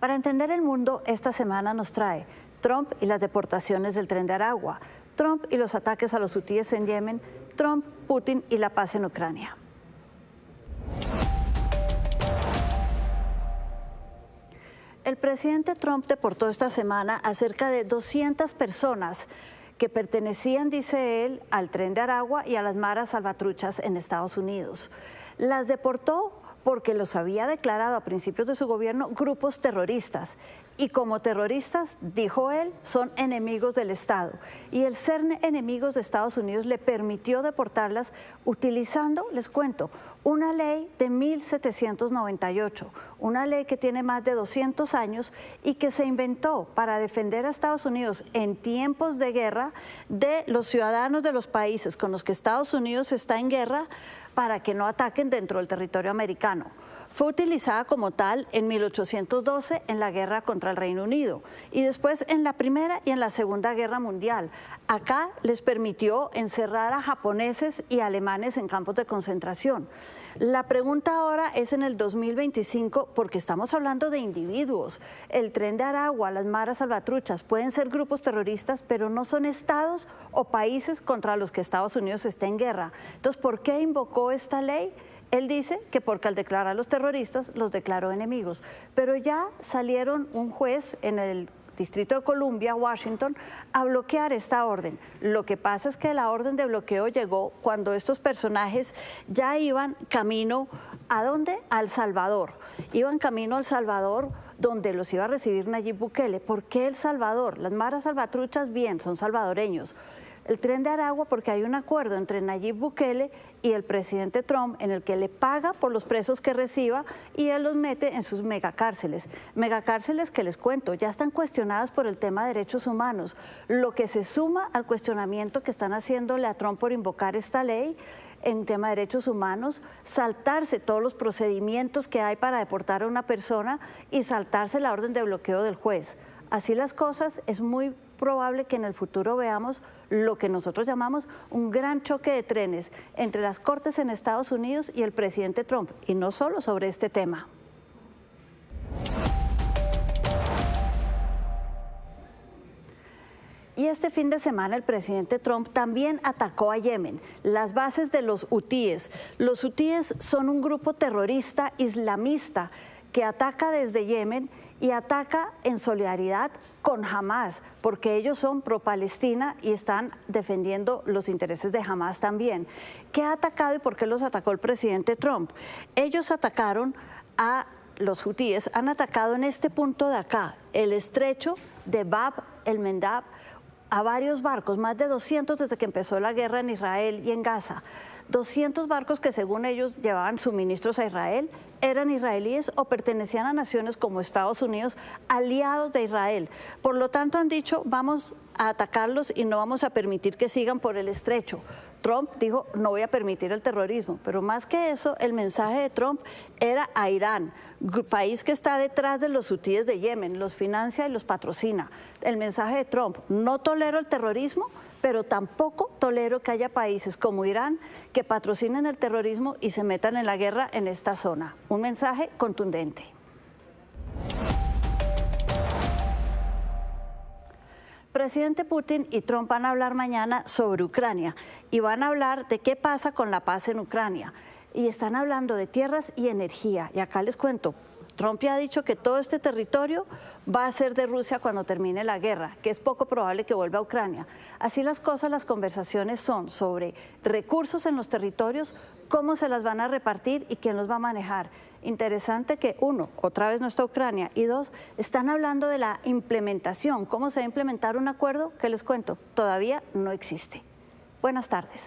Para entender el mundo, esta semana nos trae Trump y las deportaciones del Tren de Aragua, Trump y los ataques a los hutíes en Yemen, Trump, Putin y la paz en Ucrania. El presidente Trump deportó esta semana a cerca de 200 personas que pertenecían, dice él, al Tren de Aragua y a las maras salvatruchas en Estados Unidos. Las deportó porque los había declarado a principios de su gobierno grupos terroristas. Y como terroristas, dijo él, son enemigos del Estado. Y el ser enemigos de Estados Unidos le permitió deportarlas utilizando, les cuento, una ley de 1798, una ley que tiene más de 200 años y que se inventó para defender a Estados Unidos en tiempos de guerra de los ciudadanos de los países con los que Estados Unidos está en guerra, para que no ataquen dentro del territorio americano. Fue utilizada como tal en 1812 en la guerra contra el Reino Unido y después en la Primera y en la Segunda Guerra Mundial. Acá les permitió encerrar a japoneses y alemanes en campos de concentración. La pregunta ahora es en el 2025, porque estamos hablando de individuos. El Tren de Aragua, las maras salvatruchas pueden ser grupos terroristas, pero no son estados o países contra los que Estados Unidos esté en guerra. Entonces, ¿por qué invocó esta ley? Él dice que porque al declarar a los terroristas los declaró enemigos, pero ya salieron un juez en el Distrito de Columbia, Washington, a bloquear esta orden. Lo que pasa es que la orden de bloqueo llegó cuando estos personajes ya iban camino, ¿a dónde? A El Salvador. Iban camino a El Salvador, donde los iba a recibir Nayib Bukele. ¿Por qué El Salvador? Las maras salvatruchas, bien, son salvadoreños. El Tren de Aragua porque hay un acuerdo entre Nayib Bukele y el presidente Trump en el que le paga por los presos que reciba y él los mete en sus megacárceles. Megacárceles que les cuento, ya están cuestionadas por el tema de derechos humanos, lo que se suma al cuestionamiento que están haciéndole a Trump por invocar esta ley en tema de derechos humanos, saltarse todos los procedimientos que hay para deportar a una persona y saltarse la orden de bloqueo del juez. Así las cosas, es muy probable que en el futuro veamos lo que nosotros llamamos un gran choque de trenes entre las cortes en Estados Unidos y el presidente Trump, y no solo sobre este tema. Y este fin de semana el presidente Trump también atacó a Yemen, las bases de los hutíes. Los hutíes son un grupo terrorista islamista que ataca desde Yemen y ataca en solidaridad con Hamás, porque ellos son pro-Palestina y están defendiendo los intereses de Hamás también. ¿Qué ha atacado y por qué los atacó el presidente Trump? Ellos atacaron a los hutíes, han atacado en este punto de acá, el estrecho de Bab el-Mandab, a varios barcos, más de 200 desde que empezó la guerra en Israel y en Gaza. 200 barcos que según ellos llevaban suministros a Israel, eran israelíes o pertenecían a naciones como Estados Unidos, aliados de Israel. Por lo tanto han dicho, vamos a atacarlos y no vamos a permitir que sigan por el estrecho. Trump dijo, no voy a permitir el terrorismo, pero más que eso, el mensaje de Trump era a Irán, país que está detrás de los hutíes de Yemen, los financia y los patrocina. El mensaje de Trump, no tolero el terrorismo, pero tampoco tolero que haya países como Irán que patrocinen el terrorismo y se metan en la guerra en esta zona. Un mensaje contundente. Presidente Putin y Trump van a hablar mañana sobre Ucrania y van a hablar de qué pasa con la paz en Ucrania. Y están hablando de tierras y energía. Y acá les cuento, Trump ya ha dicho que todo este territorio va a ser de Rusia cuando termine la guerra, que es poco probable que vuelva a Ucrania. Así las cosas, las conversaciones son sobre recursos en los territorios, cómo se las van a repartir y quién los va a manejar. Interesante que, uno, otra vez no está Ucrania, y dos, están hablando de la implementación, cómo se va a implementar un acuerdo que les cuento, todavía no existe. Buenas tardes.